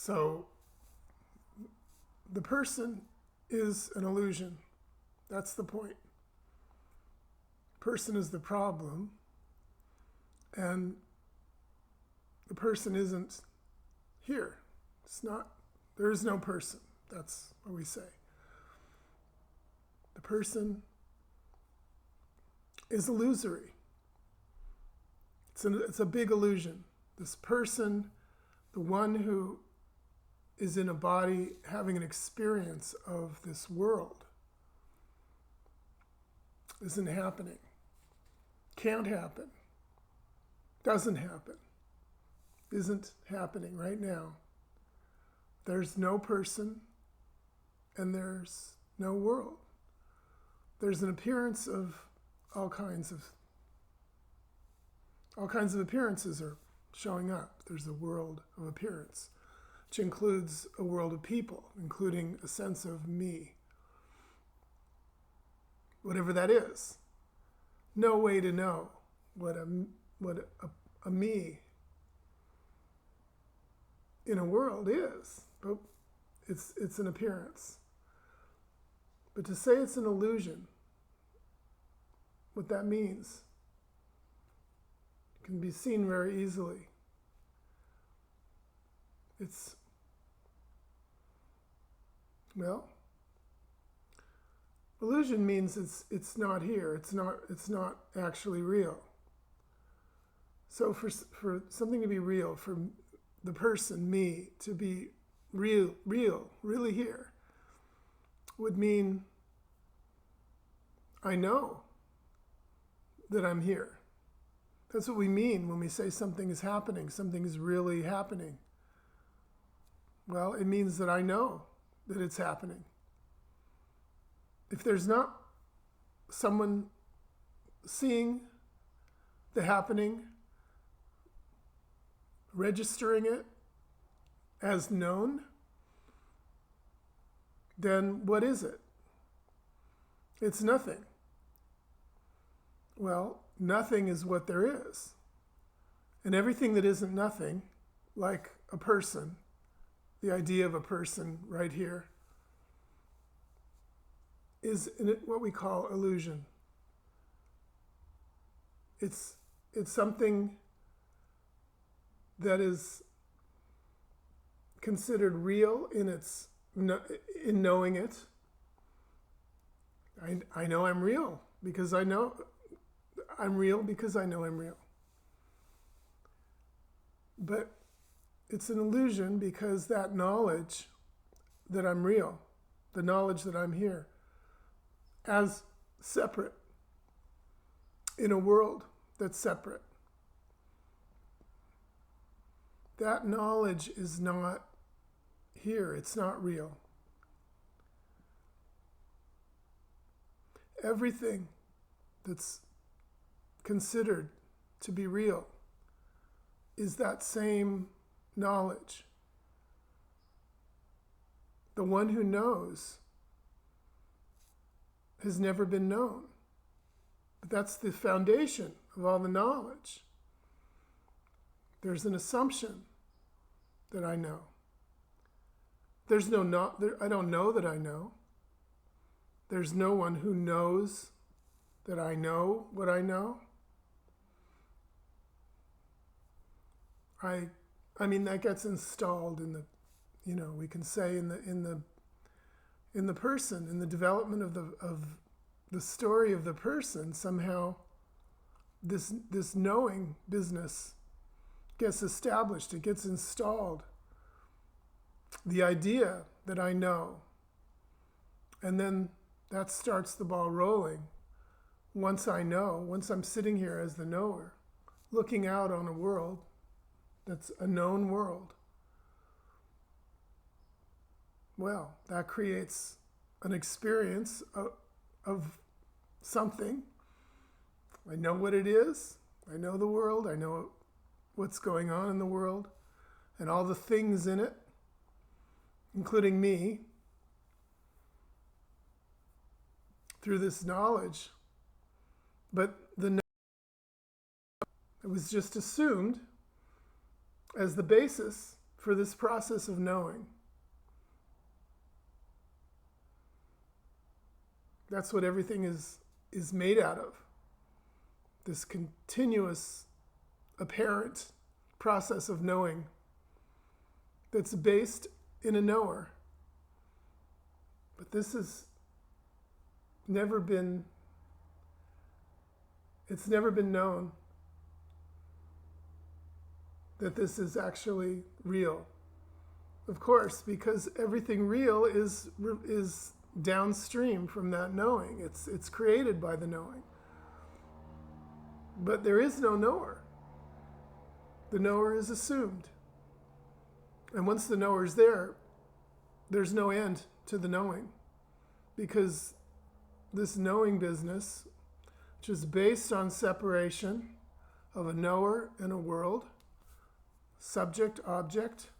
So the person is an illusion. That's the point. Person is the problem, and the person isn't here. It's not, there is no person. That's what we say. The person is illusory. It's a big illusion. This person, the one who is in a body having an experience of this world, isn't happening. Can't happen. Doesn't happen. Isn't happening right now. There's no person and there's no world. There's an appearance of all kinds of appearances are showing up. There's a world of appearance, which includes a world of people, including a sense of me. Whatever that is. No way to know what a me in a world is, but it's an appearance. But to say it's an illusion, what that means can be seen very easily. Illusion means it's not here. It's not actually real. So for something to be real, for the person, me, to be real, really here, would mean I know that I'm here. That's what we mean when we say something is happening, something is really happening. Well, it means that I know that it's happening. If there's not someone seeing the happening, registering it as known, then what is it? It's nothing. Well, nothing is what there is. And everything that isn't nothing, like a person, the idea of a person right here, is what we call illusion. It's something that is considered real in knowing it. I know I'm real because I know I'm real because I know I'm real. But it's an illusion because that knowledge that I'm real, the knowledge that I'm here, as separate in a world that's separate, that knowledge is not here. It's not real. Everything that's considered to be real is that same knowledge. The one who knows has never been known. But that's the foundation of all the knowledge. There's an assumption that I know. There's I don't know that I know. There's no one who knows that I know what I know. I mean that gets installed in the, we can say in the person, in the development of the story of the person. Somehow this knowing business gets established, it gets installed. The idea that I know, and then that starts the ball rolling. Once I know, once I'm sitting here as the knower, looking out on a world that's a known world, well, that creates an experience of something. I know what it is. I know the world. I know what's going on in the world and all the things in it, including me, through this knowledge. But it was just assumed as the basis for this process of knowing. That's what everything is made out of. This continuous, apparent process of knowing that's based in a knower. But this has never been, it's never been known that this is actually real. Of course, because everything real is downstream from that knowing. It's created by the knowing. But there is no knower. The knower is assumed. And once the knower is there, there's no end to the knowing. Because this knowing business, which is based on separation of a knower and a world, subject, object,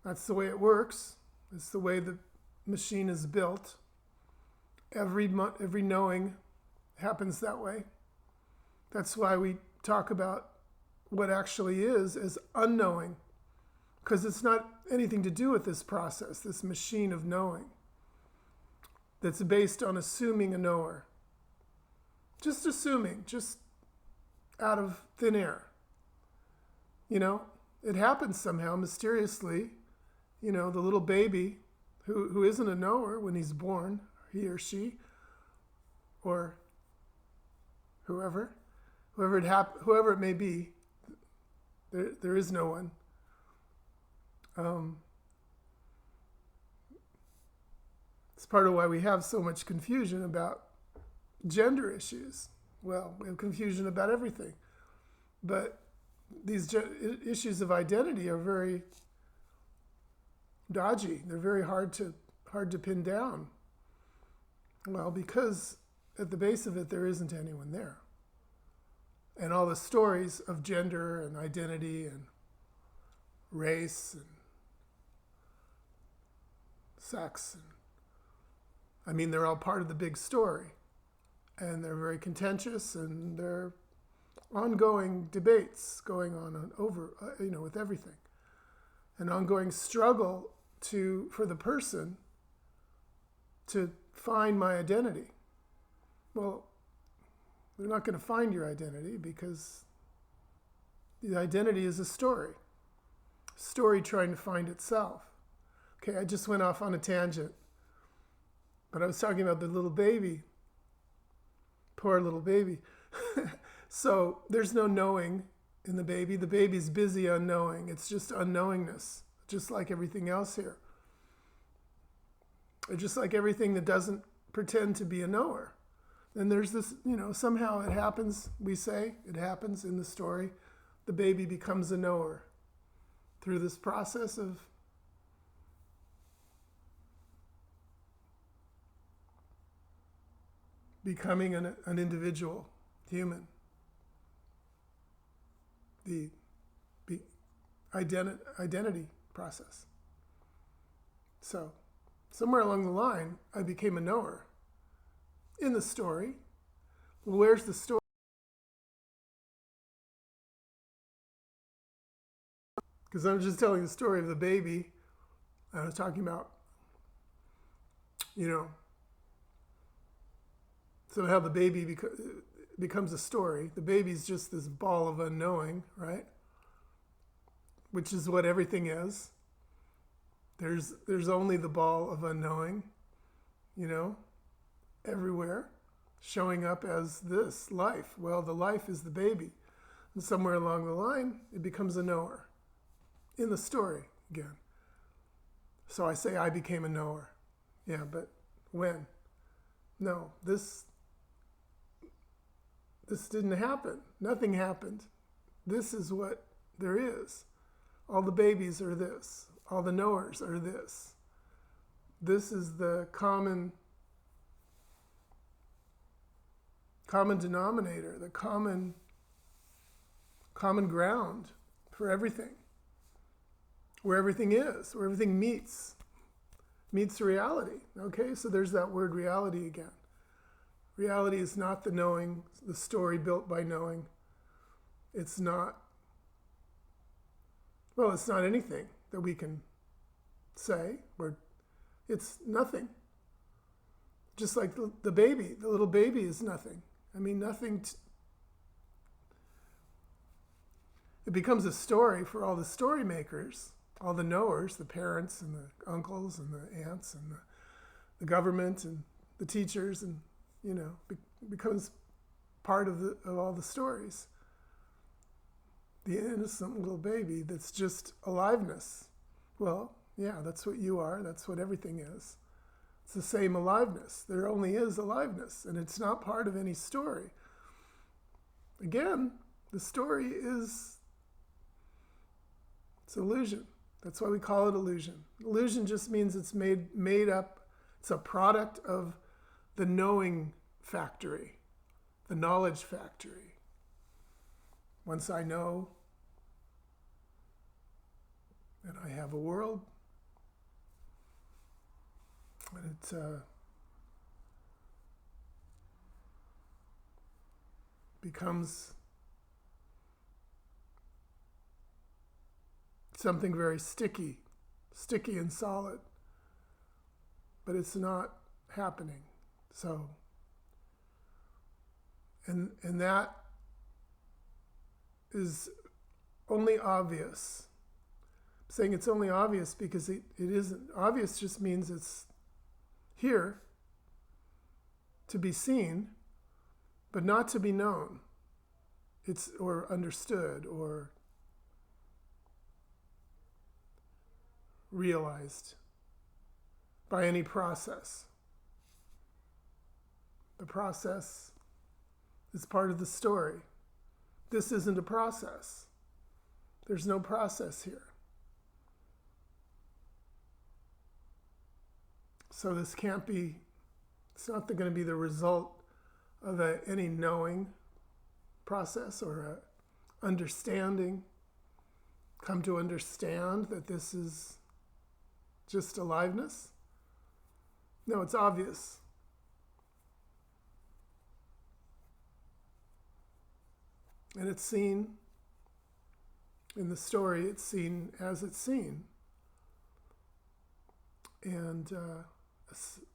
that's the way it works. It's the way the machine is built. Every knowing happens that way. That's why we talk about what actually is as unknowing, because it's not anything to do with this process, this machine of knowing that's based on assuming a knower. Just assuming, just out of thin air. You know, it happens somehow mysteriously. You know, the little baby who isn't a knower when he's born, he or she, or whoever it may be, there is no one. It's part of why we have so much confusion about gender issues. Well, we have confusion about everything. But these issues of identity are very dodgy. They're very hard to pin down. Well, because at the base of it, there isn't anyone there. And all the stories of gender and identity and race and sex, they're all part of the big story. And they're very contentious, and they're ongoing debates going on over, with everything. An ongoing struggle for the person to find my identity. Well, they're not going to find your identity because the identity is a story trying to find itself. Okay, I just went off on a tangent, but I was talking about the little baby. Poor little baby. So there's no knowing in the baby. The baby's busy unknowing. It's just unknowingness, just like everything else here. Or just like everything that doesn't pretend to be a knower. And there's this, somehow it happens, we say, it happens in the story. The baby becomes a knower through this process of becoming an individual human. The identity process. So, somewhere along the line, I became a knower in the story. Well, where's the story? Because I'm just telling the story of the baby. I was talking about, somehow the baby becomes a story. The baby's just this ball of unknowing, right? Which is what everything is. There's only the ball of unknowing, everywhere, showing up as this life. Well, the life is the baby. And somewhere along the line, it becomes a knower in the story again. So I say I became a knower. Yeah, but when? No, this didn't happen. Nothing happened. This is what there is. All the babies are this. All the knowers are this. This is the common denominator, the common ground for everything. Where everything is, where everything meets reality. Okay, so there's that word reality again. Reality is not the knowing, the story built by knowing. It's not anything. that we can say, or it's nothing. Just like the baby, the little baby is nothing. I mean, nothing. It becomes a story for all the story makers, all the knowers, the parents and the uncles and the aunts and the government and the teachers, and becomes part of all the stories. The innocent little baby that's just aliveness. Well, yeah, that's what you are. That's what everything is. It's the same aliveness. There only is aliveness, and it's not part of any story. Again, the story is, it's illusion. That's why we call it illusion. Illusion just means it's made up. It's a product of the knowing factory, the knowledge factory. Once I know that I have a world, and it becomes something very sticky and solid, but it's not happening. So, and that is only obvious. I'm saying it's only obvious because it isn't. Obvious just means it's here to be seen, but not to be known. It's or understood or realized by any process. The process is part of the story. This isn't a process. There's no process here. So this can't be, it's not going to be the result of any knowing process or a understanding. Come to understand that this is just aliveness. No, it's obvious. And it's seen in the story, it's seen as it's seen. And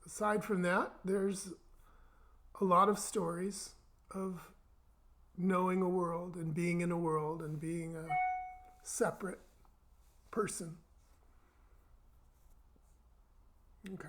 aside from that, there's a lot of stories of knowing a world and being in a world and being a separate person. Okay.